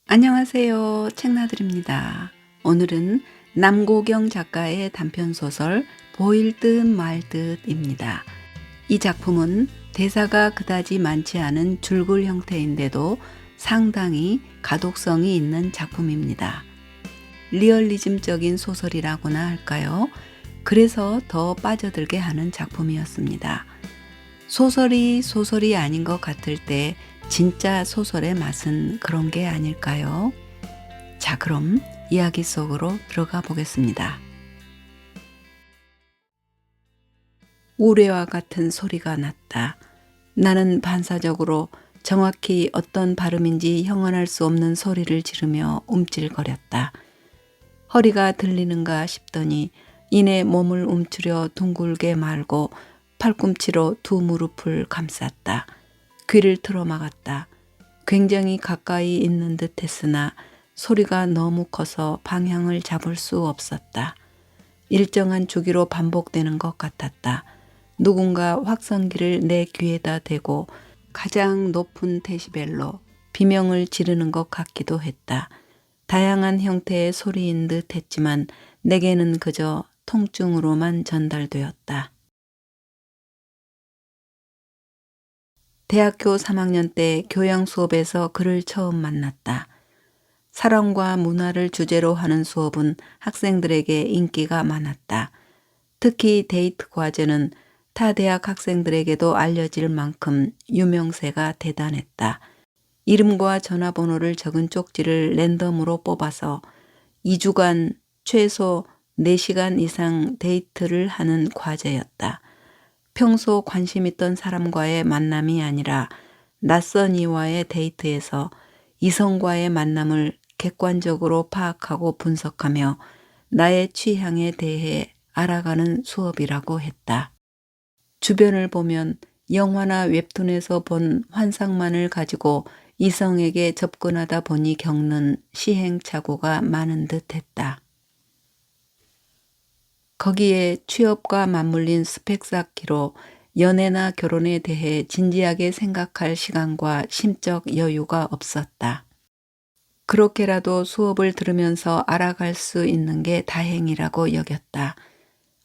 안녕하세요. 책나들입니다. 오늘은 남고경 작가의 단편소설 보일 듯 말 듯입니다. 이 작품은 대사가 그다지 많지 않은 줄글 형태인데도 상당히 가독성이 있는 작품입니다. 리얼리즘적인 소설이라고나 할까요? 그래서 더 빠져들게 하는 작품이었습니다. 소설이 아닌 것 같을 때 진짜 소설의 맛은 그런 게 아닐까요? 자, 그럼 이야기 속으로 들어가 보겠습니다. 우레와 같은 소리가 났다. 나는 반사적으로 정확히 어떤 발음인지 형언할 수 없는 소리를 지르며 움찔거렸다. 허리가 들리는가 싶더니 이내 몸을 움츠려 둥글게 말고 팔꿈치로 두 무릎을 감쌌다. 귀를 틀어막았다. 굉장히 가까이 있는 듯 했으나 소리가 너무 커서 방향을 잡을 수 없었다. 일정한 주기로 반복되는 것 같았다. 누군가 확성기를 내 귀에다 대고 가장 높은 데시벨로 비명을 지르는 것 같기도 했다. 다양한 형태의 소리인 듯 했지만 내게는 그저 통증으로만 전달되었다. 대학교 3학년 때 교양 수업에서 그를 처음 만났다. 사랑과 문화를 주제로 하는 수업은 학생들에게 인기가 많았다. 특히 데이트 과제는 타 대학 학생들에게도 알려질 만큼 유명세가 대단했다. 이름과 전화번호를 적은 쪽지를 랜덤으로 뽑아서 2주간 최소 4시간 이상 데이트를 하는 과제였다. 평소 관심 있던 사람과의 만남이 아니라 낯선 이와의 데이트에서 이성과의 만남을 객관적으로 파악하고 분석하며 나의 취향에 대해 알아가는 수업이라고 했다. 주변을 보면 영화나 웹툰에서 본 환상만을 가지고 이성에게 접근하다 보니 겪는 시행착오가 많은 듯 했다. 거기에 취업과 맞물린 스펙 쌓기로 연애나 결혼에 대해 진지하게 생각할 시간과 심적 여유가 없었다. 그렇게라도 수업을 들으면서 알아갈 수 있는 게 다행이라고 여겼다.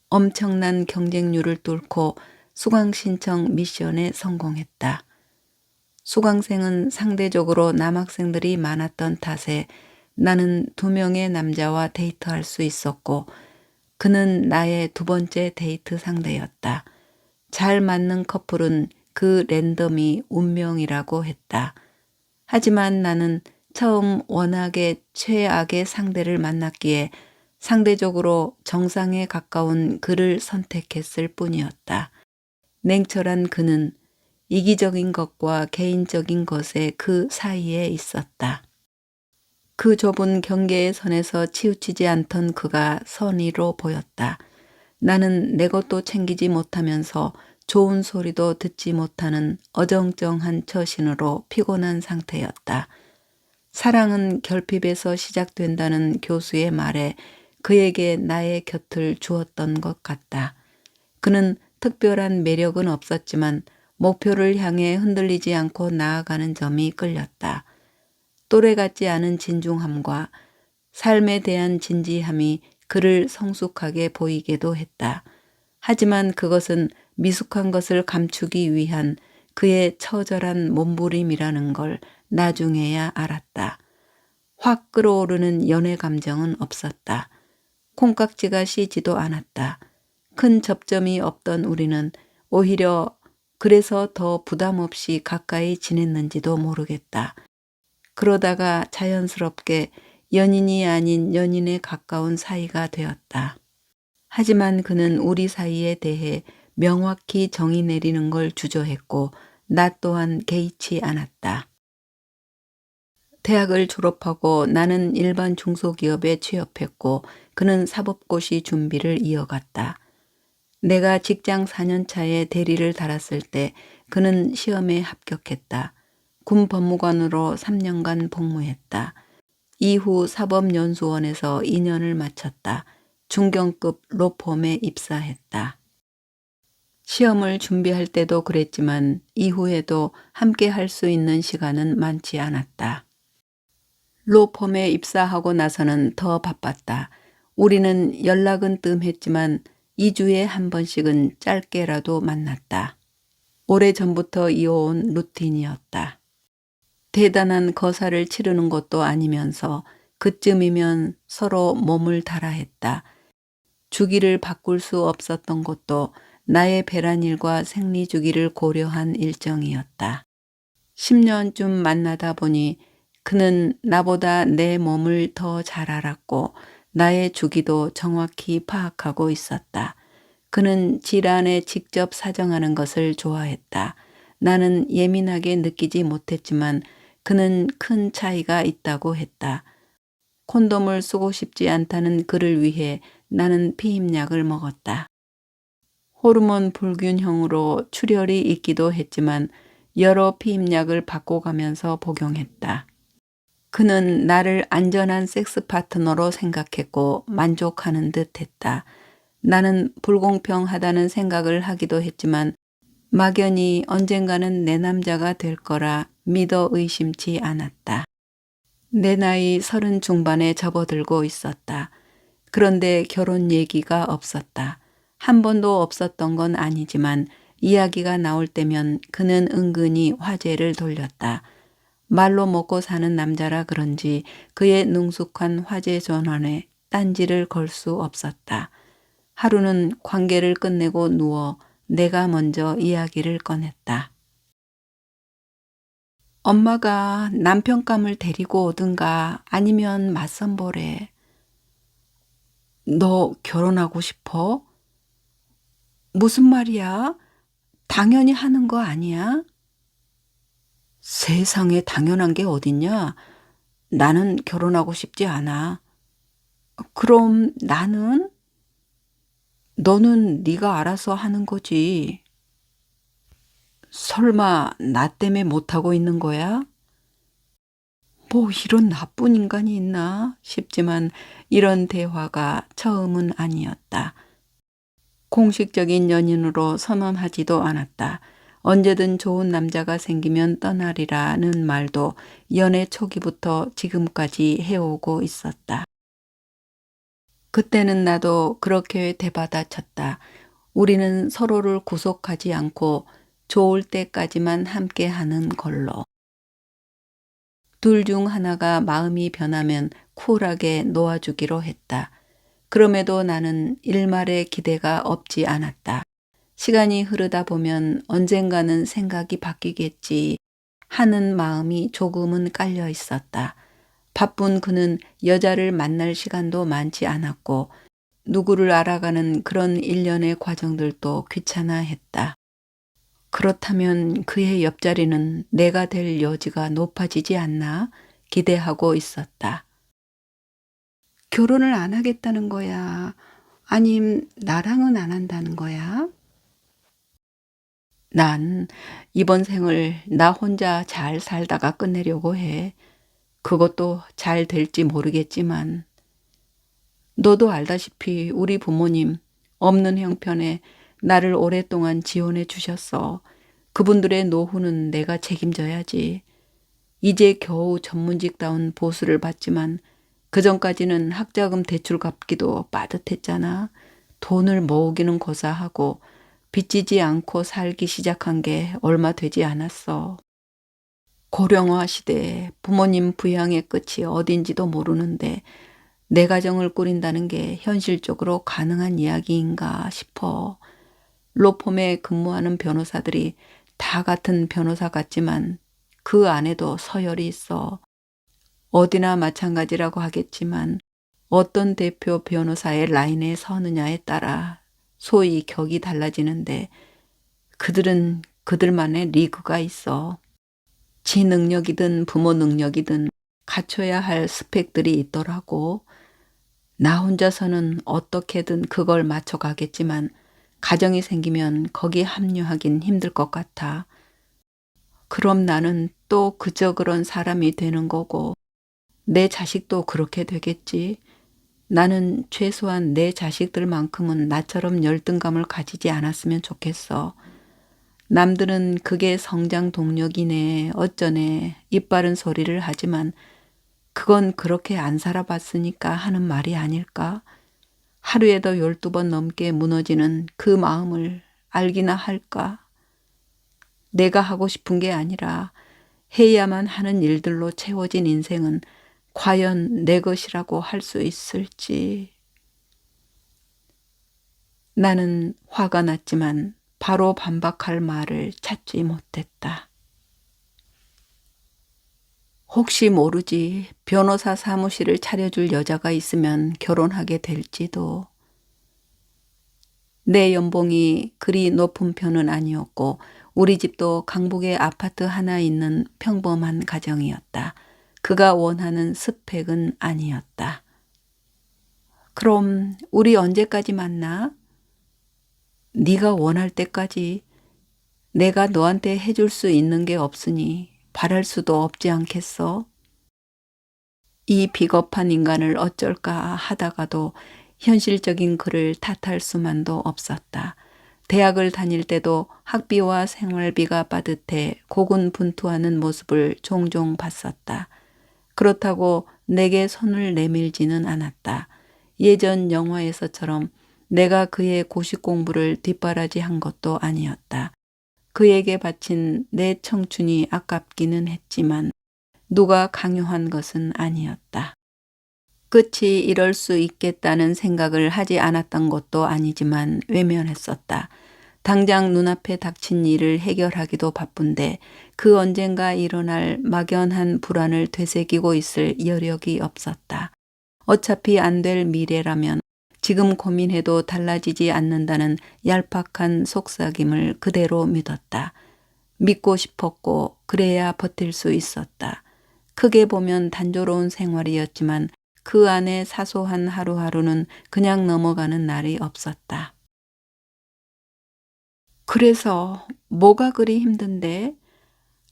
엄청난 경쟁률을 뚫고 수강 신청 미션에 성공했다. 수강생은 상대적으로 남학생들이 많았던 탓에 나는 2명의 남자와 데이트할 수 있었고 그는 나의 2번째 데이트 상대였다. 잘 맞는 커플은 그 랜덤이 운명이라고 했다. 하지만 나는 처음 워낙에 최악의 상대를 만났기에 상대적으로 정상에 가까운 그를 선택했을 뿐이었다. 냉철한 그는 이기적인 것과 개인적인 것의 그 사이에 있었다. 그 좁은 경계의 선에서 치우치지 않던 그가 선의로 보였다. 나는 내 것도 챙기지 못하면서 좋은 소리도 듣지 못하는 어정쩡한 처신으로 피곤한 상태였다. 사랑은 결핍에서 시작된다는 교수의 말에 그에게 나의 곁을 주었던 것 같다. 그는 특별한 매력은 없었지만 목표를 향해 흔들리지 않고 나아가는 점이 끌렸다. 또래 같지 않은 진중함과 삶에 대한 진지함이 그를 성숙하게 보이게도 했다. 하지만 그것은 미숙한 것을 감추기 위한 그의 처절한 몸부림이라는 걸 나중에야 알았다. 확 끓어오르는 연애 감정은 없었다. 콩깍지가 시지도 않았다. 큰 접점이 없던 우리는 오히려 그래서 더 부담 없이 가까이 지냈는지도 모르겠다. 그러다가 자연스럽게 연인이 아닌 연인에 가까운 사이가 되었다. 하지만 그는 우리 사이에 대해 명확히 정의 내리는 걸 주저했고 나 또한 개의치 않았다. 대학을 졸업하고 나는 일반 중소기업에 취업했고 그는 사법고시 준비를 이어갔다. 내가 직장 4년 차에 대리를 달았을 때 그는 시험에 합격했다. 군 법무관으로 3년간 복무했다. 이후 사법연수원에서 2년을 마쳤다. 중견급 로펌에 입사했다. 시험을 준비할 때도 그랬지만 이후에도 함께 할 수 있는 시간은 많지 않았다. 로펌에 입사하고 나서는 더 바빴다. 우리는 연락은 뜸했지만 2주에 한 번씩은 짧게라도 만났다. 오래전부터 이어온 루틴이었다. 대단한 거사를 치르는 것도 아니면서 그쯤이면 서로 몸을 달아 했다. 주기를 바꿀 수 없었던 것도 나의 배란일과 생리주기를 고려한 일정이었다. 10년쯤 만나다 보니 그는 나보다 내 몸을 더 잘 알았고 나의 주기도 정확히 파악하고 있었다. 그는 질환에 직접 사정하는 것을 좋아했다. 나는 예민하게 느끼지 못했지만 그는 큰 차이가 있다고 했다. 콘돔을 쓰고 싶지 않다는 그를 위해 나는 피임약을 먹었다. 호르몬 불균형으로 출혈이 있기도 했지만 여러 피임약을 바꿔가면서 복용했다. 그는 나를 안전한 섹스 파트너로 생각했고 만족하는 듯 했다. 나는 불공평하다는 생각을 하기도 했지만 막연히 언젠가는 내 남자가 될 거라 믿어 의심치 않았다. 내 나이 30 중반에 접어들고 있었다. 그런데 결혼 얘기가 없었다. 한 번도 없었던 건 아니지만 이야기가 나올 때면 그는 은근히 화제를 돌렸다. 말로 먹고 사는 남자라 그런지 그의 능숙한 화제 전환에 딴지를 걸 수 없었다. 하루는 관계를 끝내고 누워 내가 먼저 이야기를 꺼냈다. 엄마가 남편감을 데리고 오든가 아니면 맞선 보래. 너 결혼하고 싶어? 무슨 말이야? 당연히 하는 거 아니야? 세상에 당연한 게 어딨냐? 나는 결혼하고 싶지 않아. 그럼 나는? 너는 네가 알아서 하는 거지. 설마 나 때문에 못하고 있는 거야? 뭐 이런 나쁜 인간이 있나 싶지만 이런 대화가 처음은 아니었다. 공식적인 연인으로 선언하지도 않았다. 언제든 좋은 남자가 생기면 떠나리라는 말도 연애 초기부터 지금까지 해오고 있었다. 그때는 나도 그렇게 대받아쳤다. 우리는 서로를 구속하지 않고 좋을 때까지만 함께하는 걸로. 둘 중 하나가 마음이 변하면 쿨하게 놓아주기로 했다. 그럼에도 나는 일말의 기대가 없지 않았다. 시간이 흐르다 보면 언젠가는 생각이 바뀌겠지 하는 마음이 조금은 깔려 있었다. 바쁜 그는 여자를 만날 시간도 많지 않았고 누구를 알아가는 그런 일련의 과정들도 귀찮아했다. 그렇다면 그의 옆자리는 내가 될 여지가 높아지지 않나 기대하고 있었다. 결혼을 안 하겠다는 거야? 아님 나랑은 안 한다는 거야? 난 이번 생을 나 혼자 잘 살다가 끝내려고 해. 그것도 잘 될지 모르겠지만 너도 알다시피 우리 부모님 없는 형편에 나를 오랫동안 지원해 주셨어. 그분들의 노후는 내가 책임져야지. 이제 겨우 전문직다운 보수를 받지만 그전까지는 학자금 대출 갚기도 빠듯했잖아. 돈을 모으기는 고사하고 빚지지 않고 살기 시작한 게 얼마 되지 않았어. 고령화 시대에 부모님 부양의 끝이 어딘지도 모르는데 내 가정을 꾸린다는 게 현실적으로 가능한 이야기인가 싶어. 로펌에 근무하는 변호사들이 다 같은 변호사 같지만 그 안에도 서열이 있어. 어디나 마찬가지라고 하겠지만 어떤 대표 변호사의 라인에 서느냐에 따라 소위 격이 달라지는데 그들은 그들만의 리그가 있어. 지 능력이든 부모 능력이든 갖춰야 할 스펙들이 있더라고. 나 혼자서는 어떻게든 그걸 맞춰가겠지만 가정이 생기면 거기 합류하긴 힘들 것 같아. 그럼 나는 또 그저 그런 사람이 되는 거고 내 자식도 그렇게 되겠지. 나는 최소한 내 자식들만큼은 나처럼 열등감을 가지지 않았으면 좋겠어. 남들은 그게 성장 동력이네 어쩌네 입 바른 소리를 하지만 그건 그렇게 안 살아봤으니까 하는 말이 아닐까? 하루에도 12번 넘게 무너지는 그 마음을 알기나 할까? 내가 하고 싶은 게 아니라 해야만 하는 일들로 채워진 인생은 과연 내 것이라고 할 수 있을지. 나는 화가 났지만 바로 반박할 말을 찾지 못했다. 혹시 모르지. 변호사 사무실을 차려줄 여자가 있으면 결혼하게 될지도. 내 연봉이 그리 높은 편은 아니었고 우리 집도 강북에 아파트 하나 있는 평범한 가정이었다. 그가 원하는 스펙은 아니었다. 그럼 우리 언제까지 만나? 네가 원할 때까지. 내가 너한테 해줄 수 있는 게 없으니 바랄 수도 없지 않겠어? 이 비겁한 인간을 어쩔까 하다가도 현실적인 그를 탓할 수만도 없었다. 대학을 다닐 때도 학비와 생활비가 빠듯해 고군분투하는 모습을 종종 봤었다. 그렇다고 내게 손을 내밀지는 않았다. 예전 영화에서처럼 내가 그의 고시 공부를 뒷바라지한 것도 아니었다. 그에게 바친 내 청춘이 아깝기는 했지만 누가 강요한 것은 아니었다. 끝이 이럴 수 있겠다는 생각을 하지 않았던 것도 아니지만 외면했었다. 당장 눈앞에 닥친 일을 해결하기도 바쁜데 그 언젠가 일어날 막연한 불안을 되새기고 있을 여력이 없었다. 어차피 안 될 미래라면 지금 고민해도 달라지지 않는다는 얄팍한 속삭임을 그대로 믿었다. 믿고 싶었고 그래야 버틸 수 있었다. 크게 보면 단조로운 생활이었지만 그 안에 사소한 하루하루는 그냥 넘어가는 날이 없었다. 그래서 뭐가 그리 힘든데?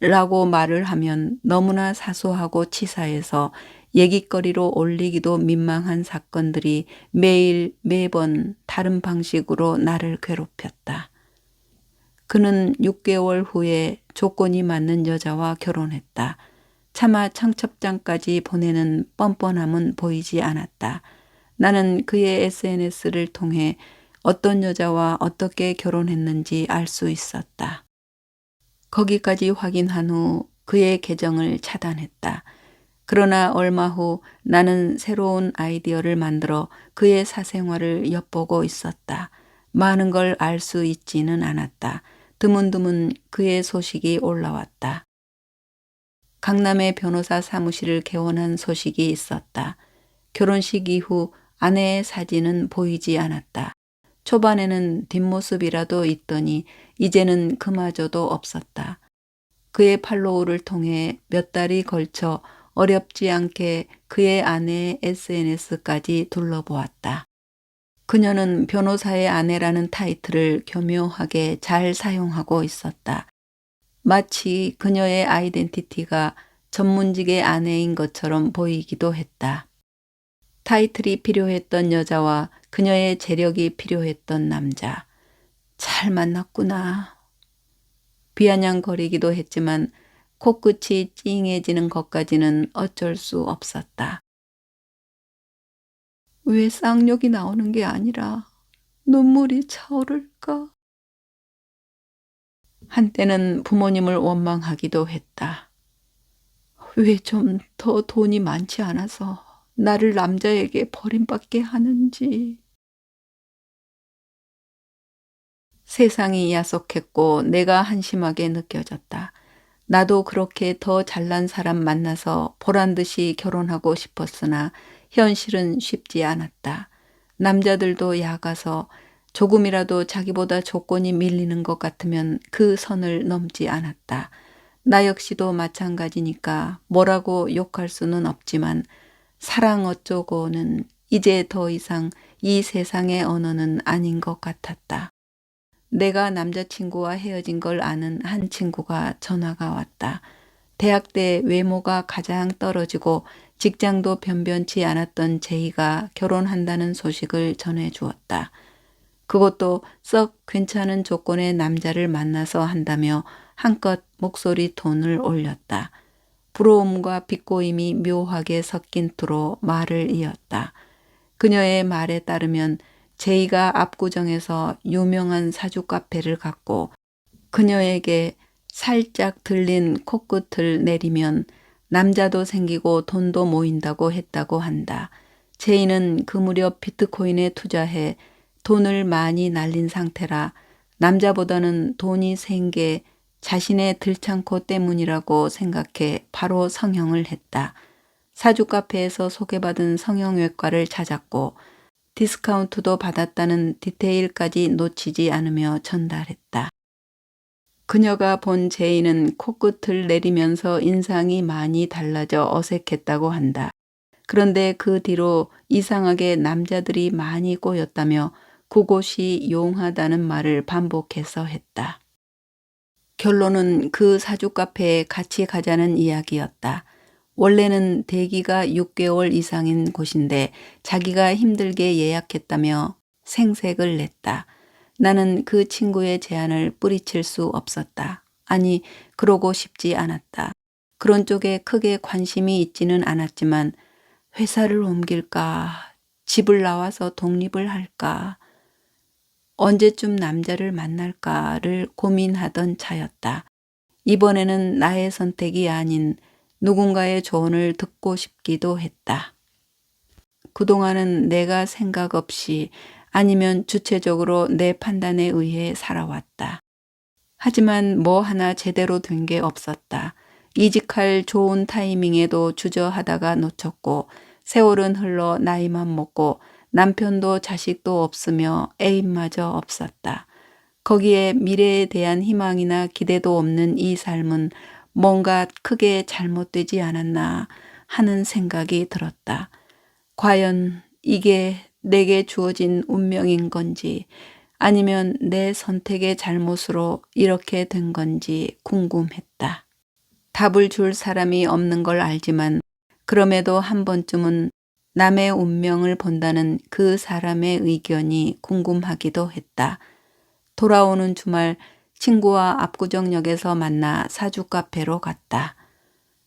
라고 말을 하면 너무나 사소하고 치사해서 얘기거리로 올리기도 민망한 사건들이 매일 매번 다른 방식으로 나를 괴롭혔다. 그는 6개월 후에 조건이 맞는 여자와 결혼했다. 차마 청첩장까지 보내는 뻔뻔함은 보이지 않았다. 나는 그의 SNS를 통해 어떤 여자와 어떻게 결혼했는지 알 수 있었다. 거기까지 확인한 후 그의 계정을 차단했다. 그러나 얼마 후 나는 새로운 아이디어를 만들어 그의 사생활을 엿보고 있었다. 많은 걸 알 수 있지는 않았다. 드문드문 그의 소식이 올라왔다. 강남의 변호사 사무실을 개원한 소식이 있었다. 결혼식 이후 아내의 사진은 보이지 않았다. 초반에는 뒷모습이라도 있더니 이제는 그마저도 없었다. 그의 팔로우를 통해 몇 달이 걸쳐 어렵지 않게 그의 아내의 SNS까지 둘러보았다. 그녀는 변호사의 아내라는 타이틀을 교묘하게 잘 사용하고 있었다. 마치 그녀의 아이덴티티가 전문직의 아내인 것처럼 보이기도 했다. 타이틀이 필요했던 여자와 그녀의 재력이 필요했던 남자. 잘 만났구나. 비아냥거리기도 했지만 코끝이 찡해지는 것까지는 어쩔 수 없었다. 왜 쌍욕이 나오는 게 아니라 눈물이 차오를까? 한때는 부모님을 원망하기도 했다. 왜 좀 더 돈이 많지 않아서 나를 남자에게 버림받게 하는지. 세상이 야속했고 내가 한심하게 느껴졌다. 나도 그렇게 더 잘난 사람 만나서 보란듯이 결혼하고 싶었으나 현실은 쉽지 않았다. 남자들도 약아서 조금이라도 자기보다 조건이 밀리는 것 같으면 그 선을 넘지 않았다. 나 역시도 마찬가지니까 뭐라고 욕할 수는 없지만 사랑 어쩌고는 이제 더 이상 이 세상의 언어는 아닌 것 같았다. 내가 남자친구와 헤어진 걸 아는 한 친구가 전화가 왔다. 대학 때 외모가 가장 떨어지고 직장도 변변치 않았던 제이가 결혼한다는 소식을 전해주었다. 그것도 썩 괜찮은 조건의 남자를 만나서 한다며 한껏 목소리 톤을 올렸다. 부러움과 비꼬임이 묘하게 섞인 투로 말을 이었다. 그녀의 말에 따르면 제이가 압구정에서 유명한 사주 카페를 갔고 그녀에게 살짝 들린 코끝을 내리면 남자도 생기고 돈도 모인다고 했다고 한다. 제이는 그 무렵 비트코인에 투자해 돈을 많이 날린 상태라 남자보다는 돈이 센 게 자신의 들창코 때문이라고 생각해 바로 성형을 했다. 사주 카페에서 소개받은 성형외과를 찾았고 디스카운트도 받았다는 디테일까지 놓치지 않으며 전달했다. 그녀가 본 제이는 코끝을 내리면서 인상이 많이 달라져 어색했다고 한다. 그런데 그 뒤로 이상하게 남자들이 많이 꼬였다며 그곳이 용하다는 말을 반복해서 했다. 결론은 그 사주 카페에 같이 가자는 이야기였다. 원래는 대기가 6개월 이상인 곳인데 자기가 힘들게 예약했다며 생색을 냈다. 나는 그 친구의 제안을 뿌리칠 수 없었다. 아니, 그러고 싶지 않았다. 그런 쪽에 크게 관심이 있지는 않았지만 회사를 옮길까, 집을 나와서 독립을 할까, 언제쯤 남자를 만날까를 고민하던 차였다. 이번에는 나의 선택이 아닌 누군가의 조언을 듣고 싶기도 했다. 그동안은 내가 생각 없이 아니면 주체적으로 내 판단에 의해 살아왔다. 하지만 뭐 하나 제대로 된 게 없었다. 이직할 좋은 타이밍에도 주저하다가 놓쳤고 세월은 흘러 나이만 먹고 남편도 자식도 없으며 애인마저 없었다. 거기에 미래에 대한 희망이나 기대도 없는 이 삶은 뭔가 크게 잘못되지 않았나 하는 생각이 들었다. 과연 이게 내게 주어진 운명인 건지 아니면 내 선택의 잘못으로 이렇게 된 건지 궁금했다. 답을 줄 사람이 없는 걸 알지만 그럼에도 한 번쯤은 남의 운명을 본다는 그 사람의 의견이 궁금하기도 했다. 돌아오는 주말 친구와 압구정역에서 만나 사주 카페로 갔다.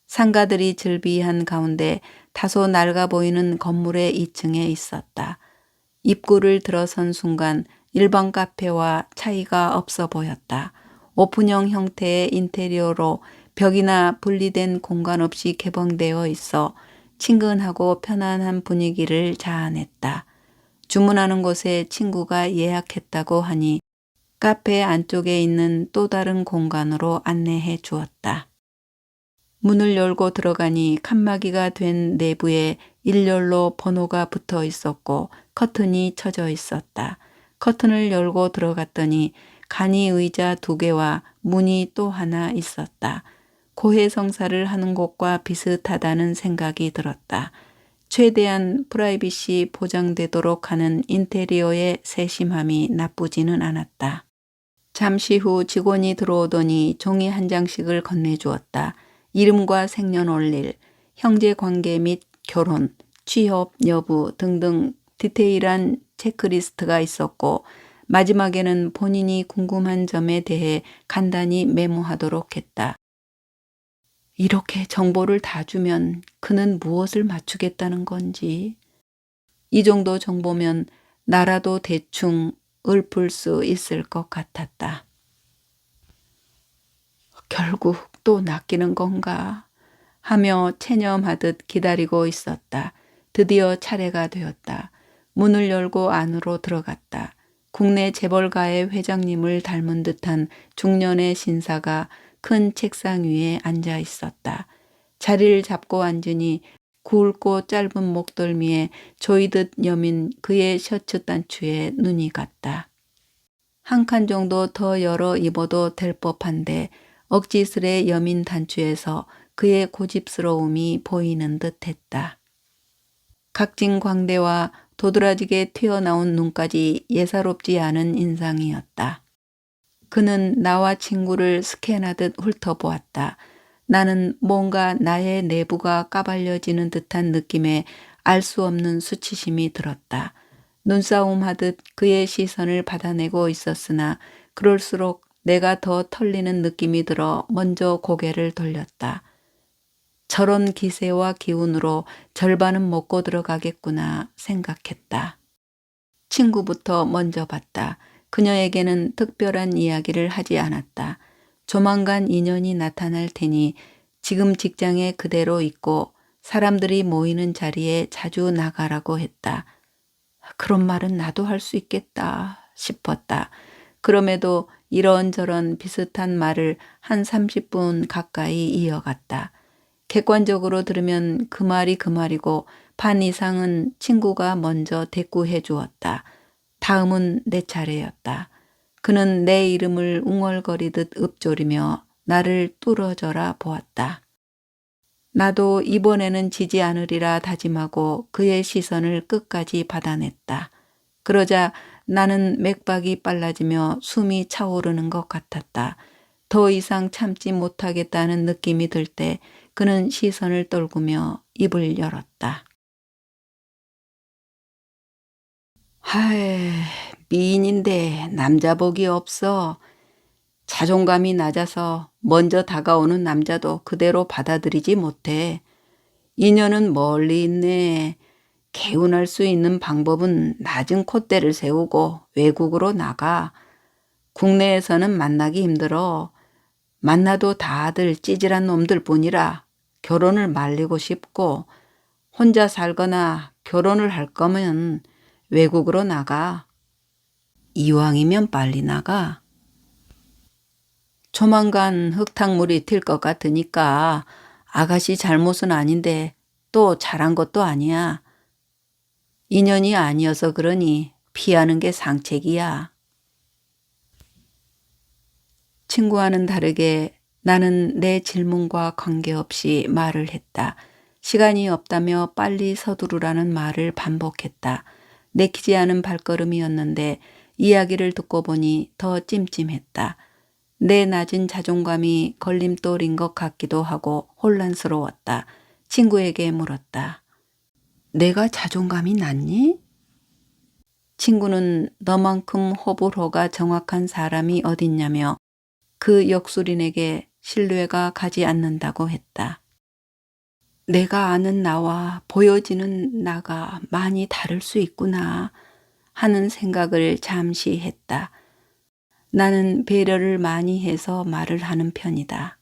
상가들이 즐비한 가운데 다소 낡아 보이는 건물의 2층에 있었다. 입구를 들어선 순간 일반 카페와 차이가 없어 보였다. 오픈형 형태의 인테리어로 벽이나 분리된 공간 없이 개방되어 있어 친근하고 편안한 분위기를 자아냈다. 주문하는 곳에 친구가 예약했다고 하니 카페 안쪽에 있는 또 다른 공간으로 안내해 주었다. 문을 열고 들어가니 칸막이가 된 내부에 일렬로 번호가 붙어 있었고 커튼이 쳐져 있었다. 커튼을 열고 들어갔더니 간이 의자 2개와 문이 또 하나 있었다. 고해성사를 하는 곳과 비슷하다는 생각이 들었다. 최대한 프라이빗이 보장되도록 하는 인테리어의 세심함이 나쁘지는 않았다. 잠시 후 직원이 들어오더니 종이 한 장씩을 건네주었다. 이름과 생년월일, 형제관계 및 결혼, 취업 여부 등등 디테일한 체크리스트가 있었고 마지막에는 본인이 궁금한 점에 대해 간단히 메모하도록 했다. 이렇게 정보를 다 주면 그는 무엇을 맞추겠다는 건지. 이 정도 정보면 나라도 대충 읊을 수 있을 것 같았다. 결국 또 낚이는 건가 하며 체념하듯 기다리고 있었다. 드디어 차례가 되었다. 문을 열고 안으로 들어갔다. 국내 재벌가의 회장님을 닮은 듯한 중년의 신사가 큰 책상 위에 앉아 있었다. 자리를 잡고 앉으니 굵고 짧은 목덜미에 조이듯 여민 그의 셔츠 단추에 눈이 갔다. 한 칸 정도 더 열어 입어도 될 법한데 억지스레 여민 단추에서 그의 고집스러움이 보이는 듯했다. 각진 광대와 도드라지게 튀어나온 눈까지 예사롭지 않은 인상이었다. 그는 나와 친구를 스캔하듯 훑어보았다. 나는 뭔가 나의 내부가 까발려지는 듯한 느낌에 알 수 없는 수치심이 들었다. 눈싸움하듯 그의 시선을 받아내고 있었으나 그럴수록 내가 더 털리는 느낌이 들어 먼저 고개를 돌렸다. 저런 기세와 기운으로 절반은 먹고 들어가겠구나 생각했다. 친구부터 먼저 봤다. 그녀에게는 특별한 이야기를 하지 않았다. 조만간 인연이 나타날 테니 지금 직장에 그대로 있고 사람들이 모이는 자리에 자주 나가라고 했다. 그런 말은 나도 할 수 있겠다 싶었다. 그럼에도 이런저런 비슷한 말을 한 30분 가까이 이어갔다. 객관적으로 들으면 그 말이 그 말이고 반 이상은 친구가 먼저 대꾸해 주었다. 다음은 내 차례였다. 그는 내 이름을 웅얼거리듯 읊조리며 나를 뚫어져라 보았다. 나도 이번에는 지지 않으리라 다짐하고 그의 시선을 끝까지 받아냈다. 그러자 나는 맥박이 빨라지며 숨이 차오르는 것 같았다. 더 이상 참지 못하겠다는 느낌이 들 때 그는 시선을 떨구며 입을 열었다. 하에, 미인인데 남자 복이 없어. 자존감이 낮아서 먼저 다가오는 남자도 그대로 받아들이지 못해. 인연은 멀리 있네. 개운할 수 있는 방법은 낮은 콧대를 세우고 외국으로 나가. 국내에서는 만나기 힘들어. 만나도 다들 찌질한 놈들 뿐이라 결혼을 말리고 싶고 혼자 살거나 결혼을 할 거면 외국으로 나가. 이왕이면 빨리 나가. 조만간 흙탕물이 튈 것 같으니까 아가씨 잘못은 아닌데 또 잘한 것도 아니야. 인연이 아니어서 그러니 피하는 게 상책이야. 친구와는 다르게 나는 내 질문과 관계없이 말을 했다. 시간이 없다며 빨리 서두르라는 말을 반복했다. 내키지 않은 발걸음이었는데 이야기를 듣고 보니 더 찜찜했다. 내 낮은 자존감이 걸림돌인 것 같기도 하고 혼란스러웠다. 친구에게 물었다. 내가 자존감이 낮니? 친구는 너만큼 호불호가 정확한 사람이 어딨냐며 그 역술인에게 신뢰가 가지 않는다고 했다. 내가 아는 나와 보여지는 나가 많이 다를 수 있구나 하는 생각을 잠시 했다. 나는 배려를 많이 해서 말을 하는 편이다.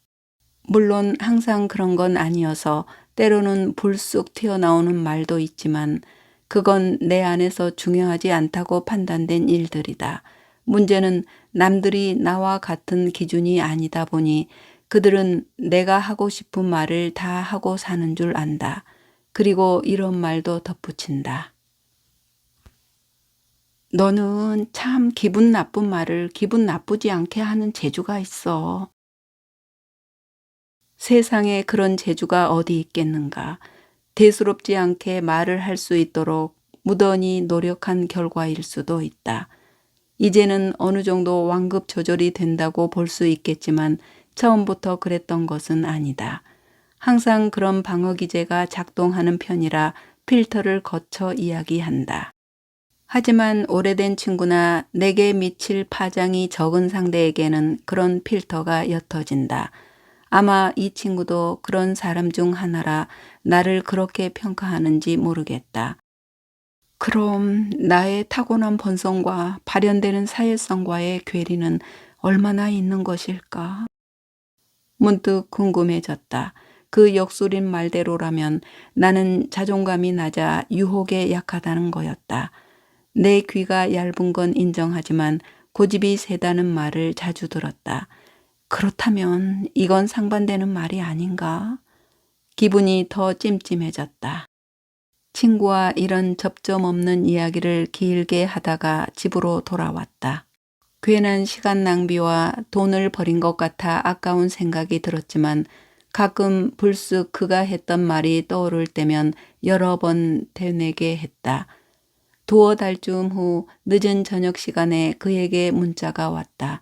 물론 항상 그런 건 아니어서 때로는 불쑥 튀어나오는 말도 있지만 그건 내 안에서 중요하지 않다고 판단된 일들이다. 문제는 남들이 나와 같은 기준이 아니다 보니 그들은 내가 하고 싶은 말을 다 하고 사는 줄 안다. 그리고 이런 말도 덧붙인다. 너는 참 기분 나쁜 말을 기분 나쁘지 않게 하는 재주가 있어. 세상에 그런 재주가 어디 있겠는가. 대수롭지 않게 말을 할 수 있도록 무던히 노력한 결과일 수도 있다. 이제는 어느 정도 완급 조절이 된다고 볼 수 있겠지만 처음부터 그랬던 것은 아니다. 항상 그런 방어 기제가 작동하는 편이라 필터를 거쳐 이야기한다. 하지만 오래된 친구나 내게 미칠 파장이 적은 상대에게는 그런 필터가 옅어진다. 아마 이 친구도 그런 사람 중 하나라 나를 그렇게 평가하는지 모르겠다. 그럼 나의 타고난 본성과 발현되는 사회성과의 괴리는 얼마나 있는 것일까? 문득 궁금해졌다. 그 역술인 말대로라면 나는 자존감이 낮아 유혹에 약하다는 거였다. 내 귀가 얇은 건 인정하지만 고집이 세다는 말을 자주 들었다. 그렇다면 이건 상반되는 말이 아닌가? 기분이 더 찜찜해졌다. 친구와 이런 접점 없는 이야기를 길게 하다가 집으로 돌아왔다. 괜한 시간 낭비와 돈을 버린 것 같아 아까운 생각이 들었지만 가끔 불쑥 그가 했던 말이 떠오를 때면 여러 번 되뇌게 했다. 두어 달쯤 후 늦은 저녁 시간에 그에게 문자가 왔다.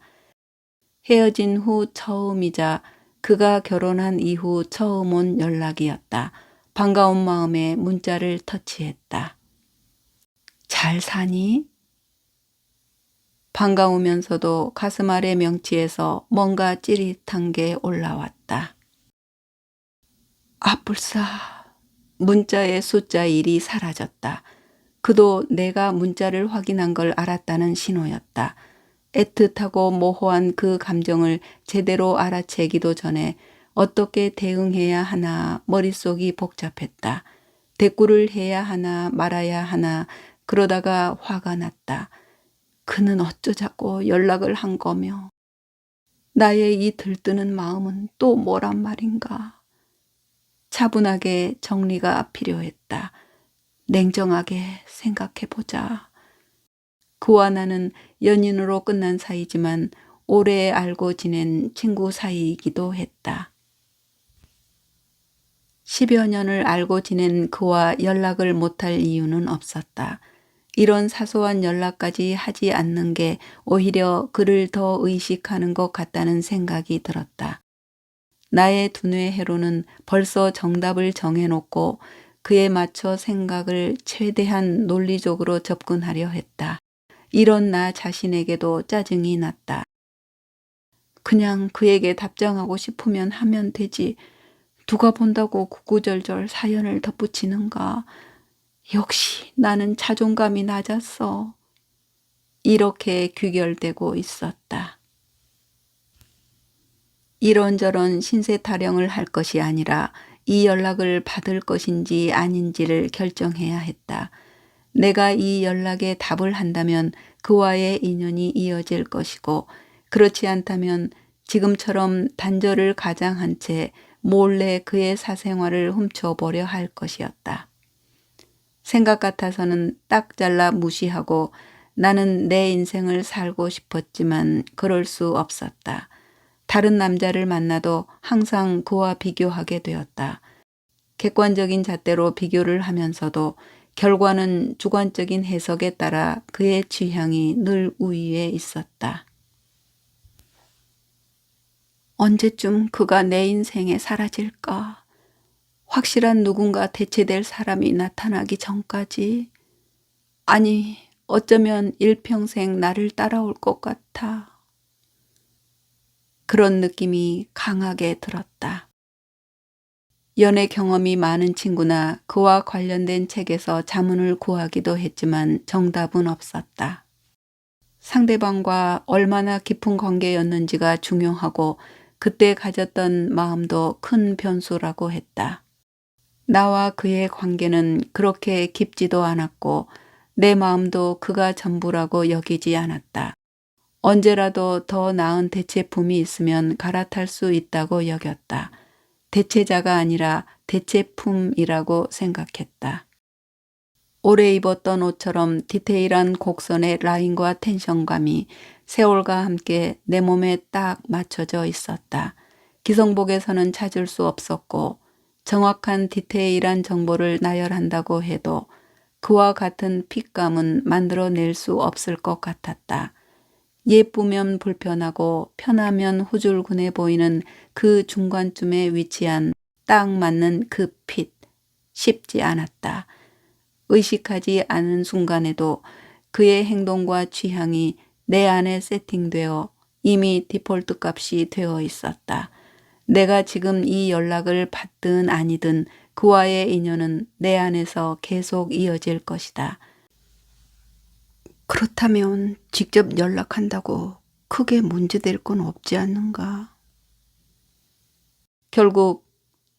헤어진 후 처음이자 그가 결혼한 이후 처음 온 연락이었다. 반가운 마음에 문자를 터치했다. 잘 사니? 반가우면서도 가슴 아래 명치에서 뭔가 찌릿한 게 올라왔다. 아뿔싸. 문자의 숫자 1이 사라졌다. 그도 내가 문자를 확인한 걸 알았다는 신호였다. 애틋하고 모호한 그 감정을 제대로 알아채기도 전에 어떻게 대응해야 하나 머릿속이 복잡했다. 대꾸를 해야 하나 말아야 하나 그러다가 화가 났다. 그는 어쩌자고 연락을 한 거며 나의 이 들뜨는 마음은 또 뭐란 말인가. 차분하게 정리가 필요했다. 냉정하게 생각해보자. 그와 나는 연인으로 끝난 사이지만 오래 알고 지낸 친구 사이이기도 했다. 10여 년을 알고 지낸 그와 연락을 못할 이유는 없었다. 이런 사소한 연락까지 하지 않는 게 오히려 그를 더 의식하는 것 같다는 생각이 들었다. 나의 두뇌 회로는 벌써 정답을 정해놓고 그에 맞춰 생각을 최대한 논리적으로 접근하려 했다. 이런 나 자신에게도 짜증이 났다. 그냥 그에게 답장하고 싶으면 하면 되지. 누가 본다고 구구절절 사연을 덧붙이는가. 역시 나는 자존감이 낮았어. 이렇게 귀결되고 있었다. 이런저런 신세 타령을 할 것이 아니라 이 연락을 받을 것인지 아닌지를 결정해야 했다. 내가 이 연락에 답을 한다면 그와의 인연이 이어질 것이고 그렇지 않다면 지금처럼 단절을 가장한 채 몰래 그의 사생활을 훔쳐보려 할 것이었다. 생각 같아서는 딱 잘라 무시하고 나는 내 인생을 살고 싶었지만 그럴 수 없었다. 다른 남자를 만나도 항상 그와 비교하게 되었다. 객관적인 잣대로 비교를 하면서도 결과는 주관적인 해석에 따라 그의 취향이 늘 우위에 있었다. 언제쯤 그가 내 인생에 사라질까? 확실한 누군가 대체될 사람이 나타나기 전까지. 아니, 어쩌면 일평생 나를 따라올 것 같아. 그런 느낌이 강하게 들었다. 연애 경험이 많은 친구나 그와 관련된 책에서 자문을 구하기도 했지만 정답은 없었다. 상대방과 얼마나 깊은 관계였는지가 중요하고 그때 가졌던 마음도 큰 변수라고 했다. 나와 그의 관계는 그렇게 깊지도 않았고 내 마음도 그가 전부라고 여기지 않았다. 언제라도 더 나은 대체품이 있으면 갈아탈 수 있다고 여겼다. 대체자가 아니라 대체품이라고 생각했다. 오래 입었던 옷처럼 디테일한 곡선의 라인과 텐션감이 세월과 함께 내 몸에 딱 맞춰져 있었다. 기성복에서는 찾을 수 없었고 정확한 디테일한 정보를 나열한다고 해도 그와 같은 핏감은 만들어낼 수 없을 것 같았다. 예쁘면 불편하고 편하면 후줄근해 보이는 그 중간쯤에 위치한 딱 맞는 그 핏. 쉽지 않았다. 의식하지 않은 순간에도 그의 행동과 취향이 내 안에 세팅되어 이미 디폴트 값이 되어 있었다. 내가 지금 이 연락을 받든 아니든 그와의 인연은 내 안에서 계속 이어질 것이다. 그렇다면 직접 연락한다고 크게 문제될 건 없지 않는가? 결국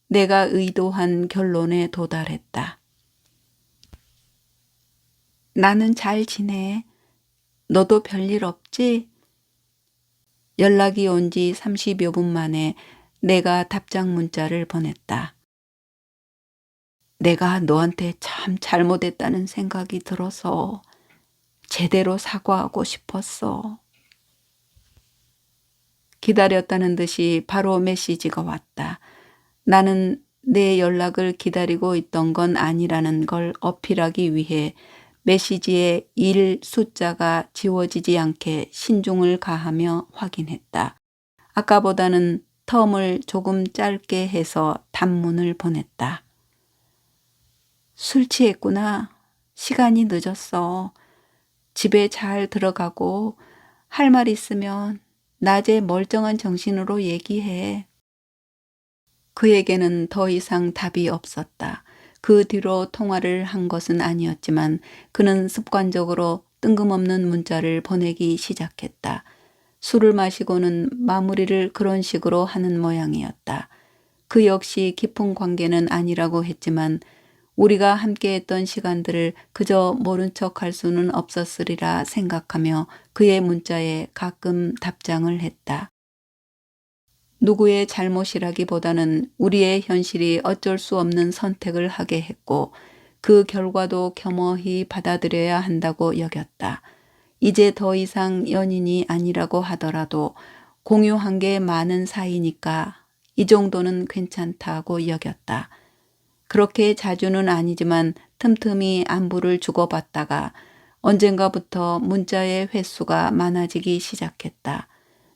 내가 의도한 결론에 도달했다. 나는 잘 지내. 너도 별일 없지? 연락이 온 지 30여 분 만에 내가 답장 문자를 보냈다. 내가 너한테 참 잘못했다는 생각이 들어서 제대로 사과하고 싶었어. 기다렸다는 듯이 바로 메시지가 왔다. 나는 내 연락을 기다리고 있던 건 아니라는 걸 어필하기 위해 메시지에 1 숫자가 지워지지 않게 신중을 가하며 확인했다. 아까보다는 텀을 조금 짧게 해서 단문을 보냈다. 술 취했구나. 시간이 늦었어. 집에 잘 들어가고 할 말 있으면 낮에 멀쩡한 정신으로 얘기해. 그에게는 더 이상 답이 없었다. 그 뒤로 통화를 한 것은 아니었지만 그는 습관적으로 뜬금없는 문자를 보내기 시작했다. 술을 마시고는 마무리를 그런 식으로 하는 모양이었다. 그 역시 깊은 관계는 아니라고 했지만 우리가 함께했던 시간들을 그저 모른 척할 수는 없었으리라 생각하며 그의 문자에 가끔 답장을 했다. 누구의 잘못이라기보다는 우리의 현실이 어쩔 수 없는 선택을 하게 했고 그 결과도 겸허히 받아들여야 한다고 여겼다. 이제 더 이상 연인이 아니라고 하더라도 공유한 게 많은 사이니까 이 정도는 괜찮다고 여겼다. 그렇게 자주는 아니지만 틈틈이 안부를 주고받다가 언젠가부터 문자의 횟수가 많아지기 시작했다.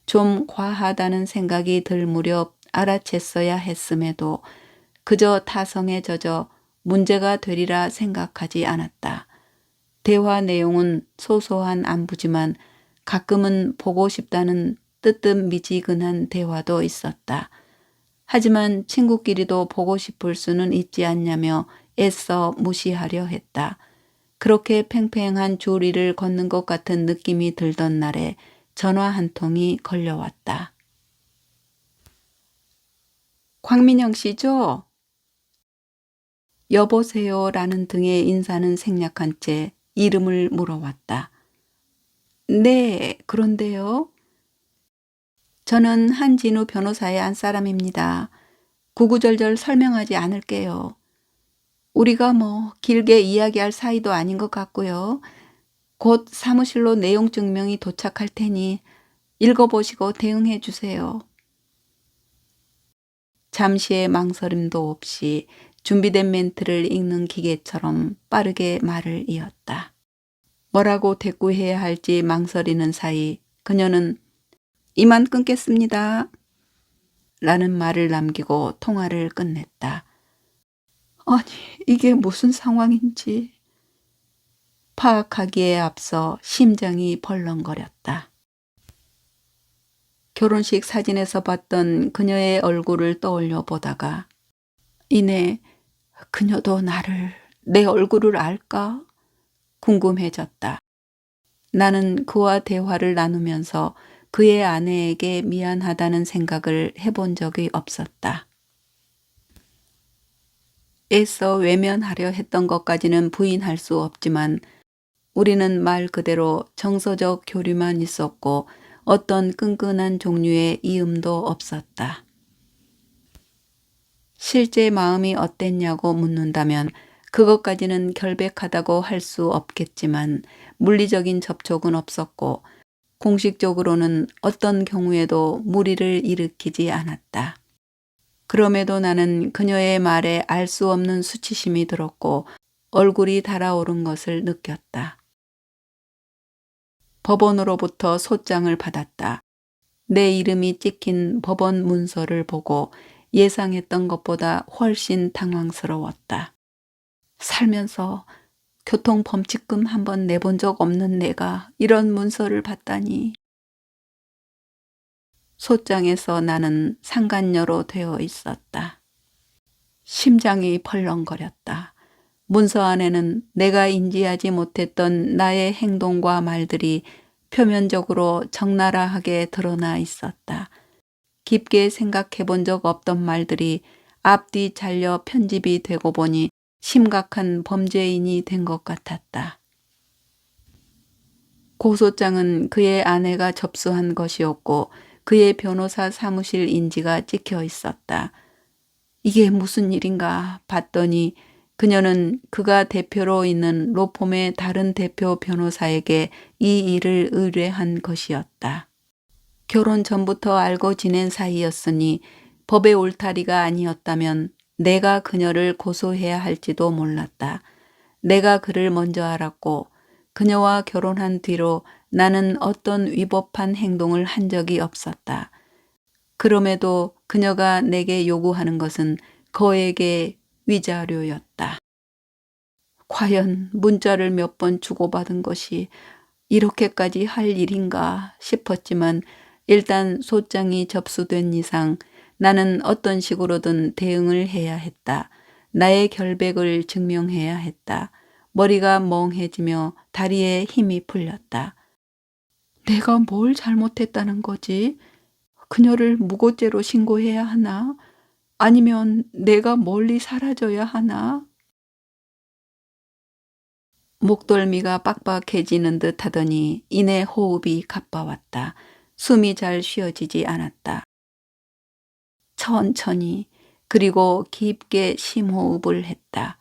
좀 과하다는 생각이 들 무렵 알아챘어야 했음에도 그저 타성에 젖어 문제가 되리라 생각하지 않았다. 대화 내용은 소소한 안부지만 가끔은 보고 싶다는 뜨뜻미지근한 대화도 있었다. 하지만 친구끼리도 보고 싶을 수는 있지 않냐며 애써 무시하려 했다. 그렇게 팽팽한 조리를 걷는 것 같은 느낌이 들던 날에 전화 한 통이 걸려왔다. 광민영 씨죠? 여보세요 라는 등의 인사는 생략한 채 이름을 물어왔다. 네, 그런데요. 저는 한진우 변호사의 안사람입니다. 구구절절 설명하지 않을게요. 우리가 길게 이야기할 사이도 아닌 것 같고요. 곧 사무실로 내용 증명이 도착할 테니 읽어보시고 대응해 주세요. 잠시의 망설임도 없이 준비된 멘트를 읽는 기계처럼 빠르게 말을 이었다. 뭐라고 대꾸해야 할지 망설이는 사이 그녀는 이만 끊겠습니다. 라는 말을 남기고 통화를 끝냈다. 아니, 이게 무슨 상황인지 파악하기에 앞서 심장이 벌렁거렸다. 결혼식 사진에서 봤던 그녀의 얼굴을 떠올려 보다가 이내 그녀도 내 얼굴을 알까? 궁금해졌다. 나는 그와 대화를 나누면서 그의 아내에게 미안하다는 생각을 해본 적이 없었다. 애써 외면하려 했던 것까지는 부인할 수 없지만 우리는 말 그대로 정서적 교류만 있었고 어떤 끈끈한 종류의 이음도 없었다. 실제 마음이 어땠냐고 묻는다면 그것까지는 결백하다고 할 수 없겠지만 물리적인 접촉은 없었고 공식적으로는 어떤 경우에도 무리를 일으키지 않았다. 그럼에도 나는 그녀의 말에 알 수 없는 수치심이 들었고 얼굴이 달아오른 것을 느꼈다. 법원으로부터 소장을 받았다. 내 이름이 찍힌 법원 문서를 보고 예상했던 것보다 훨씬 당황스러웠다. 살면서 교통범칙금 한 번 내본 적 없는 내가 이런 문서를 받다니. 소장에서 나는 상간녀로 되어 있었다. 심장이 벌렁거렸다. 문서 안에는 내가 인지하지 못했던 나의 행동과 말들이 표면적으로 적나라하게 드러나 있었다. 깊게 생각해 본 적 없던 말들이 앞뒤 잘려 편집이 되고 보니 심각한 범죄인이 된 것 같았다. 고소장은 그의 아내가 접수한 것이었고 그의 변호사 사무실 인지가 찍혀 있었다. 이게 무슨 일인가 봤더니 그녀는 그가 대표로 있는 로펌의 다른 대표 변호사에게 이 일을 의뢰한 것이었다. 결혼 전부터 알고 지낸 사이였으니 법의 울타리가 아니었다면 내가 그녀를 고소해야 할지도 몰랐다. 내가 그를 먼저 알았고 그녀와 결혼한 뒤로 나는 어떤 위법한 행동을 한 적이 없었다. 그럼에도 그녀가 내게 요구하는 것은 거액의 위자료였다. 과연 문자를 몇 번 주고받은 것이 이렇게까지 할 일인가 싶었지만 일단 소장이 접수된 이상 나는 어떤 식으로든 대응을 해야 했다. 나의 결백을 증명해야 했다. 머리가 멍해지며 다리에 힘이 풀렸다. 내가 뭘 잘못했다는 거지? 그녀를 무고죄로 신고해야 하나? 아니면 내가 멀리 사라져야 하나? 목덜미가 빡빡해지는 듯 하더니 이내 호흡이 가빠왔다. 숨이 잘 쉬어지지 않았다. 천천히 그리고 깊게 심호흡을 했다.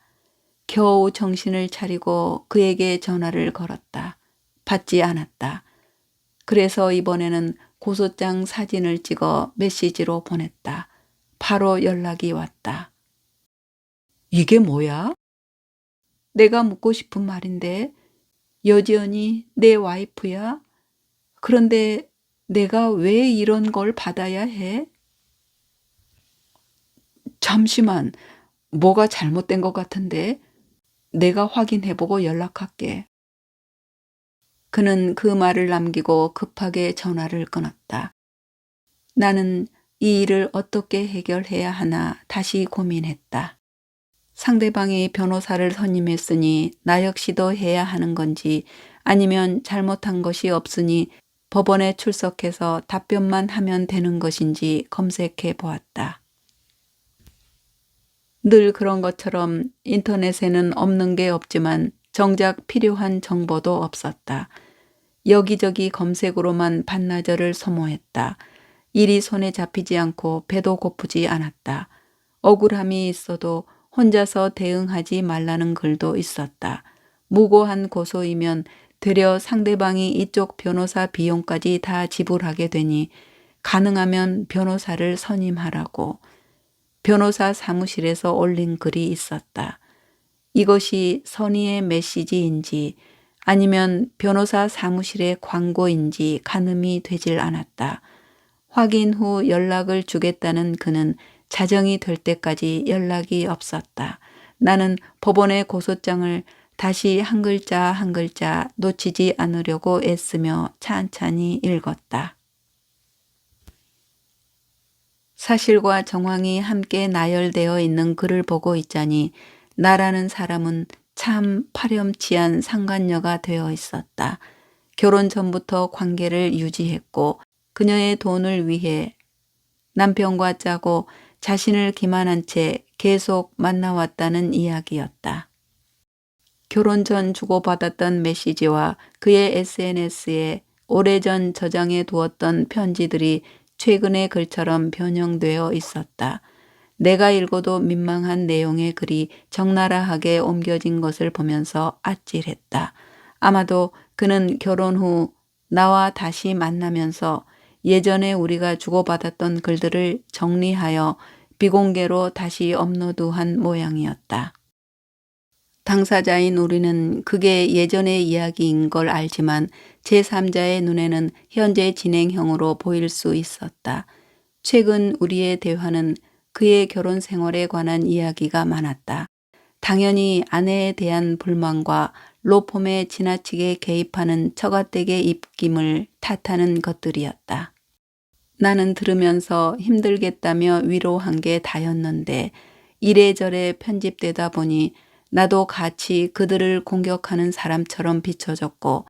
겨우 정신을 차리고 그에게 전화를 걸었다. 받지 않았다. 그래서 이번에는 고소장 사진을 찍어 메시지로 보냈다. 바로 연락이 왔다. 이게 뭐야? 내가 묻고 싶은 말인데 여지연이 내 와이프야? 그런데 내가 왜 이런 걸 받아야 해? 잠시만, 뭐가 잘못된 것 같은데 내가 확인해보고 연락할게. 그는 그 말을 남기고 급하게 전화를 끊었다. 나는 이 일을 어떻게 해결해야 하나 다시 고민했다. 상대방이 변호사를 선임했으니 나 역시도 해야 하는 건지 아니면 잘못한 것이 없으니 법원에 출석해서 답변만 하면 되는 것인지 검색해 보았다. 늘 그런 것처럼 인터넷에는 없는 게 없지만 정작 필요한 정보도 없었다. 여기저기 검색으로만 반나절을 소모했다. 일이 손에 잡히지 않고 배도 고프지 않았다. 억울함이 있어도 혼자서 대응하지 말라는 글도 있었다. 무고한 고소이면 되려 상대방이 이쪽 변호사 비용까지 다 지불하게 되니 가능하면 변호사를 선임하라고. 변호사 사무실에서 올린 글이 있었다. 이것이 선의의 메시지인지 아니면 변호사 사무실의 광고인지 가늠이 되질 않았다. 확인 후 연락을 주겠다는 그는 자정이 될 때까지 연락이 없었다. 나는 법원의 고소장을 다시 한 글자 한 글자 놓치지 않으려고 애쓰며 찬찬히 읽었다. 사실과 정황이 함께 나열되어 있는 글을 보고 있자니 나라는 사람은 참 파렴치한 상간녀가 되어 있었다. 결혼 전부터 관계를 유지했고 그녀의 돈을 위해 남편과 짜고 자신을 기만한 채 계속 만나왔다는 이야기였다. 결혼 전 주고받았던 메시지와 그의 SNS에 오래전 저장해 두었던 편지들이 최근의 글처럼 변형되어 있었다. 내가 읽어도 민망한 내용의 글이 적나라하게 옮겨진 것을 보면서 아찔했다. 아마도 그는 결혼 후 나와 다시 만나면서 예전에 우리가 주고받았던 글들을 정리하여 비공개로 다시 업로드한 모양이었다. 당사자인 우리는 그게 예전의 이야기인 걸 알지만 제3자의 눈에는 현재 진행형으로 보일 수 있었다. 최근 우리의 대화는 그의 결혼 생활에 관한 이야기가 많았다. 당연히 아내에 대한 불만과 로펌에 지나치게 개입하는 처가댁의 입김을 탓하는 것들이었다. 나는 들으면서 힘들겠다며 위로한 게 다였는데 이래저래 편집되다 보니 나도 같이 그들을 공격하는 사람처럼 비춰졌고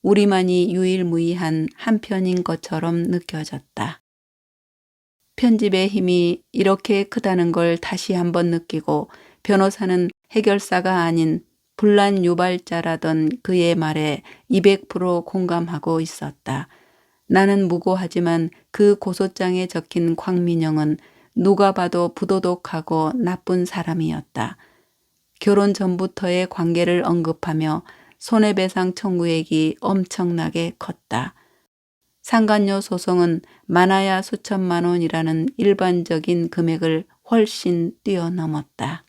우리만이 유일무이한 한편인 것처럼 느껴졌다. 편집의 힘이 이렇게 크다는 걸 다시 한번 느끼고 변호사는 해결사가 아닌 분란 유발자라던 그의 말에 200% 공감하고 있었다. 나는 무고하지만 그 고소장에 적힌 광민영은 누가 봐도 부도덕하고 나쁜 사람이었다. 결혼 전부터의 관계를 언급하며 손해배상 청구액이 엄청나게 컸다. 상간녀 소송은 많아야 수천만 원이라는 일반적인 금액을 훨씬 뛰어넘었다.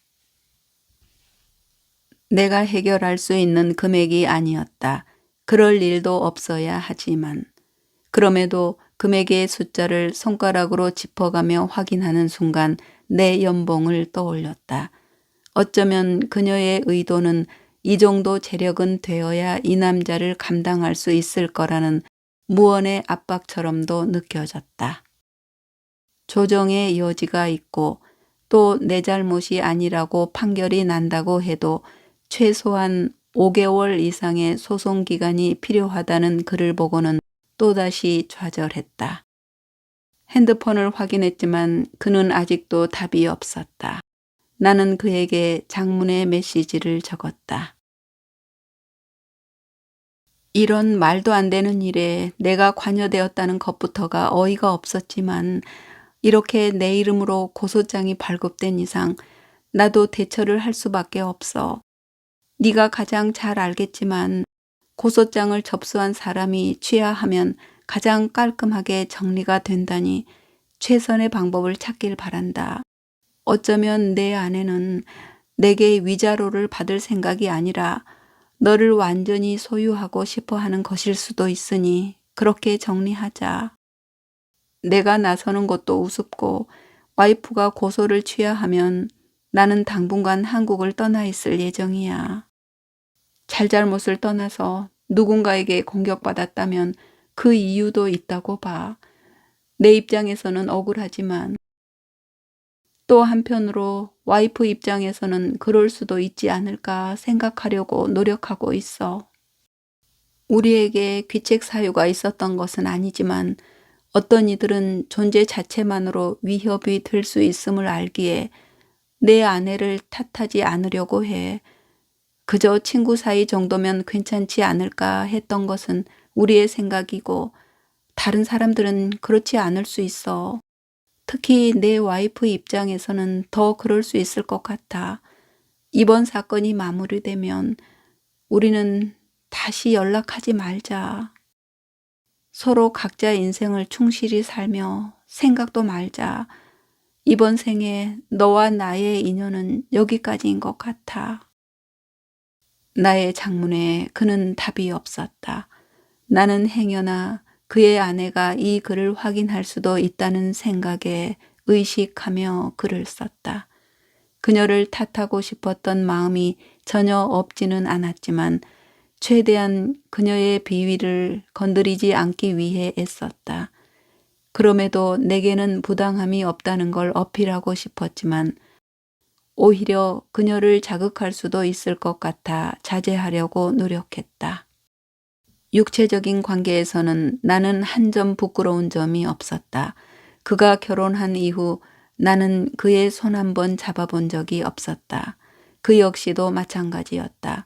내가 해결할 수 있는 금액이 아니었다. 그럴 일도 없어야 하지만. 그럼에도 금액의 숫자를 손가락으로 짚어가며 확인하는 순간 내 연봉을 떠올렸다. 어쩌면 그녀의 의도는 이 정도 재력은 되어야 이 남자를 감당할 수 있을 거라는 무언의 압박처럼도 느껴졌다. 조정의 여지가 있고 또 내 잘못이 아니라고 판결이 난다고 해도 최소한 5개월 이상의 소송 기간이 필요하다는 글을 보고는 또다시 좌절했다. 핸드폰을 확인했지만 그는 아직도 답이 없었다. 나는 그에게 장문의 메시지를 적었다. 이런 말도 안 되는 일에 내가 관여되었다는 것부터가 어이가 없었지만 이렇게 내 이름으로 고소장이 발급된 이상 나도 대처를 할 수밖에 없어. 네가 가장 잘 알겠지만 고소장을 접수한 사람이 취하하면 가장 깔끔하게 정리가 된다니 최선의 방법을 찾길 바란다. 어쩌면 내 아내는 내게 위자료를 받을 생각이 아니라 너를 완전히 소유하고 싶어 하는 것일 수도 있으니 그렇게 정리하자. 내가 나서는 것도 우습고 와이프가 고소를 취하하면 나는 당분간 한국을 떠나 있을 예정이야. 잘잘못을 떠나서 누군가에게 공격받았다면 그 이유도 있다고 봐. 내 입장에서는 억울하지만 또 한편으로 와이프 입장에서는 그럴 수도 있지 않을까 생각하려고 노력하고 있어. 우리에게 귀책 사유가 있었던 것은 아니지만 어떤 이들은 존재 자체만으로 위협이 될 수 있음을 알기에 내 아내를 탓하지 않으려고 해. 그저 친구 사이 정도면 괜찮지 않을까 했던 것은 우리의 생각이고 다른 사람들은 그렇지 않을 수 있어. 특히 내 와이프 입장에서는 더 그럴 수 있을 것 같아. 이번 사건이 마무리되면 우리는 다시 연락하지 말자. 서로 각자 인생을 충실히 살며 생각도 말자. 이번 생에 너와 나의 인연은 여기까지인 것 같아. 나의 장문에 그는 답이 없었다. 나는 행여나 그의 아내가 이 글을 확인할 수도 있다는 생각에 의식하며 글을 썼다. 그녀를 탓하고 싶었던 마음이 전혀 없지는 않았지만 최대한 그녀의 비위를 건드리지 않기 위해 애썼다. 그럼에도 내게는 부당함이 없다는 걸 어필하고 싶었지만 오히려 그녀를 자극할 수도 있을 것 같아 자제하려고 노력했다. 육체적인 관계에서는 나는 한 점 부끄러운 점이 없었다. 그가 결혼한 이후 나는 그의 손 한 번 잡아본 적이 없었다. 그 역시도 마찬가지였다.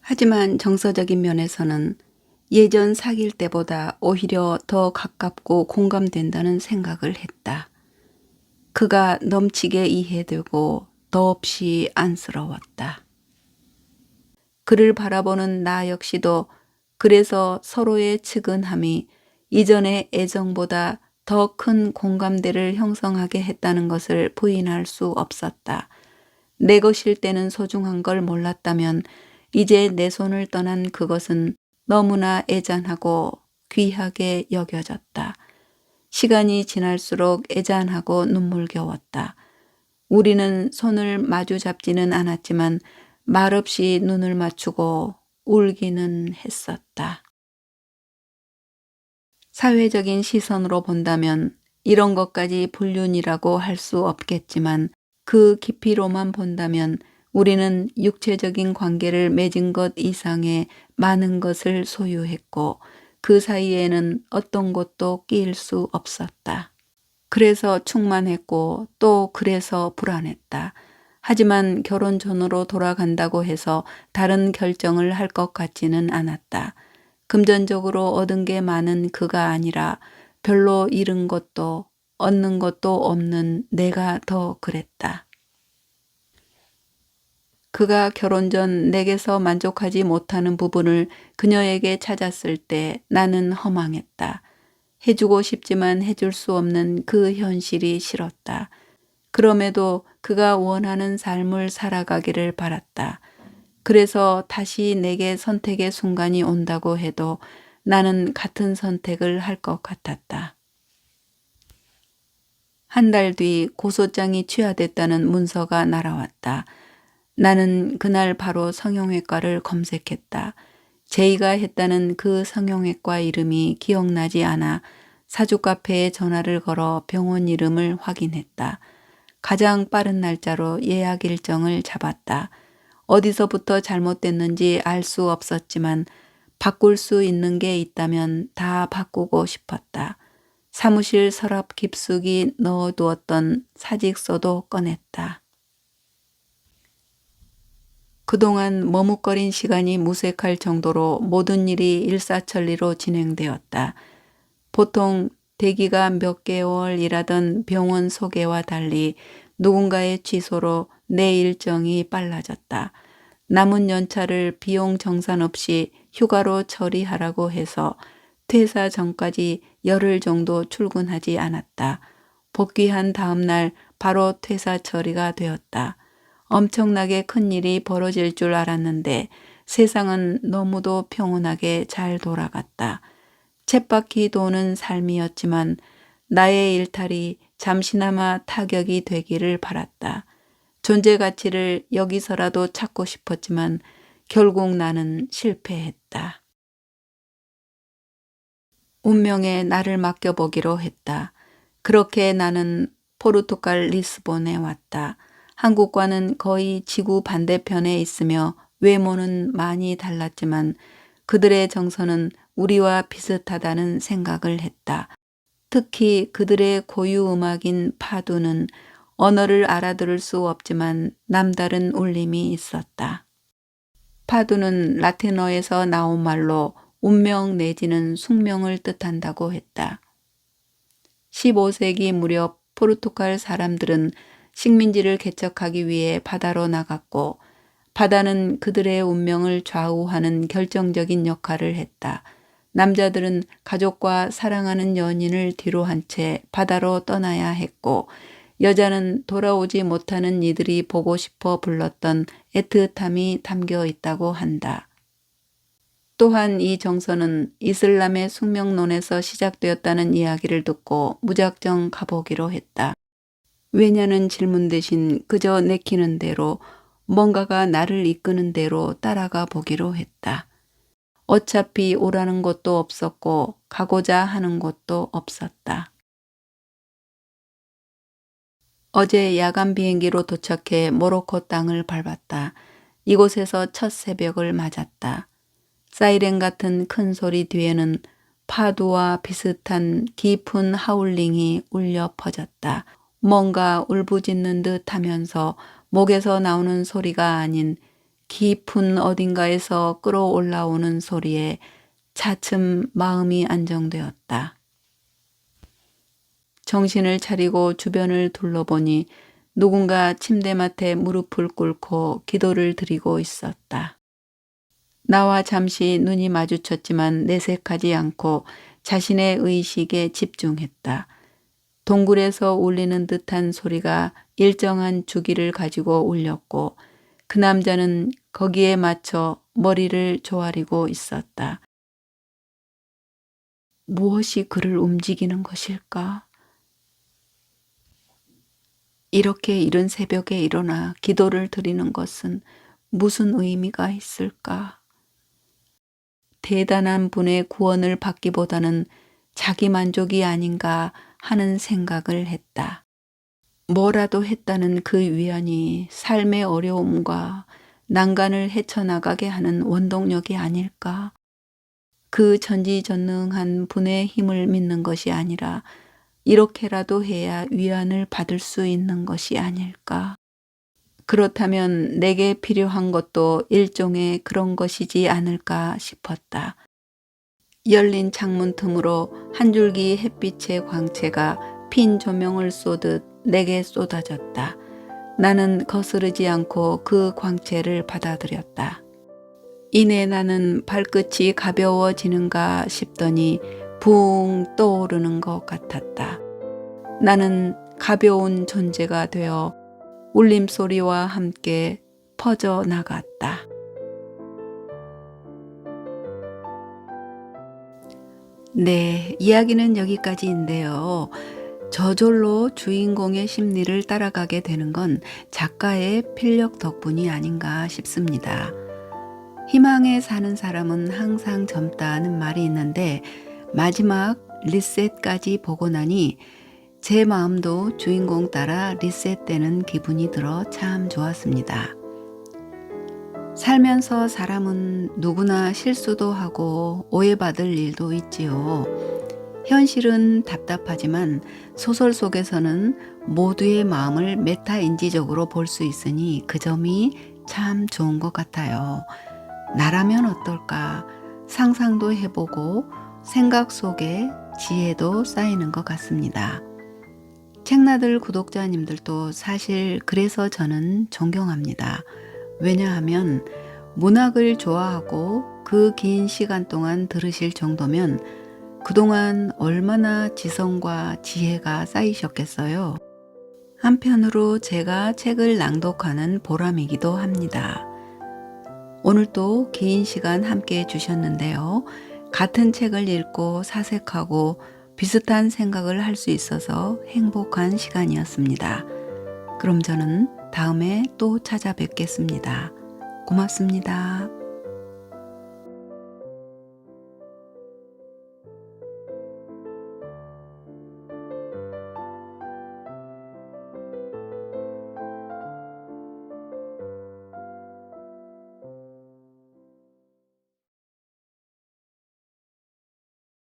하지만 정서적인 면에서는 예전 사귈 때보다 오히려 더 가깝고 공감된다는 생각을 했다. 그가 넘치게 이해되고 더없이 안쓰러웠다. 그를 바라보는 나 역시도 그래서 서로의 측은함이 이전의 애정보다 더 큰 공감대를 형성하게 했다는 것을 부인할 수 없었다. 내 것일 때는 소중한 걸 몰랐다면 이제 내 손을 떠난 그것은 너무나 애잔하고 귀하게 여겨졌다. 시간이 지날수록 애잔하고 눈물겨웠다. 우리는 손을 마주 잡지는 않았지만 말없이 눈을 맞추고 울기는 했었다. 사회적인 시선으로 본다면 이런 것까지 불륜이라고 할 수 없겠지만 그 깊이로만 본다면 우리는 육체적인 관계를 맺은 것 이상의 많은 것을 소유했고 그 사이에는 어떤 것도 끼일 수 없었다. 그래서 충만했고 또 그래서 불안했다. 하지만 결혼 전으로 돌아간다고 해서 다른 결정을 할 것 같지는 않았다. 금전적으로 얻은 게 많은 그가 아니라 별로 잃은 것도 얻는 것도 없는 내가 더 그랬다. 그가 결혼 전 내게서 만족하지 못하는 부분을 그녀에게 찾았을 때 나는 허망했다. 해주고 싶지만 해줄 수 없는 그 현실이 싫었다. 그럼에도 그가 원하는 삶을 살아가기를 바랐다. 그래서 다시 내게 선택의 순간이 온다고 해도 나는 같은 선택을 할 것 같았다. 한 달 뒤 고소장이 취하됐다는 문서가 날아왔다. 나는 그날 바로 성형외과를 검색했다. 제이가 했다는 그 성형외과 이름이 기억나지 않아 사주 카페에 전화를 걸어 병원 이름을 확인했다. 가장 빠른 날짜로 예약 일정을 잡았다. 어디서부터 잘못됐는지 알 수 없었지만 바꿀 수 있는 게 있다면 다 바꾸고 싶었다. 사무실 서랍 깊숙이 넣어두었던 사직서도 꺼냈다. 그동안 머뭇거린 시간이 무색할 정도로 모든 일이 일사천리로 진행되었다. 보통 대기가 몇 개월이라던 병원 소개와 달리 누군가의 취소로 내 일정이 빨라졌다. 남은 연차를 비용 정산 없이 휴가로 처리하라고 해서 퇴사 전까지 열흘 정도 출근하지 않았다. 복귀한 다음 날 바로 퇴사 처리가 되었다. 엄청나게 큰 일이 벌어질 줄 알았는데 세상은 너무도 평온하게 잘 돌아갔다. 쳇바퀴 도는 삶이었지만 나의 일탈이 잠시나마 타격이 되기를 바랐다. 존재 가치를 여기서라도 찾고 싶었지만 결국 나는 실패했다. 운명에 나를 맡겨보기로 했다. 그렇게 나는 포르투갈 리스본에 왔다. 한국과는 거의 지구 반대편에 있으며 외모는 많이 달랐지만 그들의 정서는 우리와 비슷하다는 생각을 했다. 특히 그들의 고유 음악인 파두는 언어를 알아들을 수 없지만 남다른 울림이 있었다. 파두는 라틴어에서 나온 말로 운명 내지는 숙명을 뜻한다고 했다. 15세기 무렵 포르투갈 사람들은 식민지를 개척하기 위해 바다로 나갔고 바다는 그들의 운명을 좌우하는 결정적인 역할을 했다. 남자들은 가족과 사랑하는 연인을 뒤로 한 채 바다로 떠나야 했고 여자는 돌아오지 못하는 이들이 보고 싶어 불렀던 애틋함이 담겨 있다고 한다. 또한 이 정서는 이슬람의 숙명론에서 시작되었다는 이야기를 듣고 무작정 가보기로 했다. 왜냐는 질문 대신 그저 내키는 대로 뭔가가 나를 이끄는 대로 따라가 보기로 했다. 어차피 오라는 곳도 없었고 가고자 하는 곳도 없었다. 어제 야간 비행기로 도착해 모로코 땅을 밟았다. 이곳에서 첫 새벽을 맞았다. 사이렌 같은 큰 소리 뒤에는 파도와 비슷한 깊은 하울링이 울려 퍼졌다. 뭔가 울부짖는 듯 하면서 목에서 나오는 소리가 아닌 깊은 어딘가에서 끌어올라오는 소리에 차츰 마음이 안정되었다. 정신을 차리고 주변을 둘러보니 누군가 침대맡에 무릎을 꿇고 기도를 드리고 있었다. 나와 잠시 눈이 마주쳤지만 내색하지 않고 자신의 의식에 집중했다. 동굴에서 울리는 듯한 소리가 일정한 주기를 가지고 울렸고 그 남자는 거기에 맞춰 머리를 조아리고 있었다. 무엇이 그를 움직이는 것일까? 이렇게 이른 새벽에 일어나 기도를 드리는 것은 무슨 의미가 있을까? 대단한 분의 구원을 받기보다는 자기 만족이 아닌가 하는 생각을 했다. 뭐라도 했다는 그 위안이 삶의 어려움과 난간을 헤쳐나가게 하는 원동력이 아닐까? 그 전지전능한 분의 힘을 믿는 것이 아니라 이렇게라도 해야 위안을 받을 수 있는 것이 아닐까? 그렇다면 내게 필요한 것도 일종의 그런 것이지 않을까 싶었다. 열린 창문 틈으로 한 줄기 햇빛의 광채가 핀 조명을 쏘듯 내게 쏟아졌다. 나는 거스르지 않고 그 광채를 받아들였다. 이내 나는 발끝이 가벼워지는가 싶더니 붕 떠오르는 것 같았다. 나는 가벼운 존재가 되어 울림소리와 함께 퍼져나갔다. 네, 이야기는 여기까지인데요. 저절로 주인공의 심리를 따라가게 되는 건 작가의 필력 덕분이 아닌가 싶습니다. 희망에 사는 사람은 항상 젊다는 말이 있는데 마지막 리셋까지 보고 나니 제 마음도 주인공 따라 리셋되는 기분이 들어 참 좋았습니다. 살면서 사람은 누구나 실수도 하고 오해받을 일도 있지요. 현실은 답답하지만 소설 속에서는 모두의 마음을 메타인지적으로 볼 수 있으니 그 점이 참 좋은 것 같아요. 나라면 어떨까 상상도 해보고 생각 속에 지혜도 쌓이는 것 같습니다. 책나들 구독자님들도 사실 그래서 저는 존경합니다. 왜냐하면 문학을 좋아하고 그 긴 시간 동안 들으실 정도면 그동안 얼마나 지성과 지혜가 쌓이셨겠어요. 한편으로 제가 책을 낭독하는 보람이기도 합니다. 오늘도 긴 시간 함께 해주셨는데요. 같은 책을 읽고 사색하고 비슷한 생각을 할 수 있어서 행복한 시간이었습니다. 그럼 저는 다음에 또 찾아뵙겠습니다. 고맙습니다.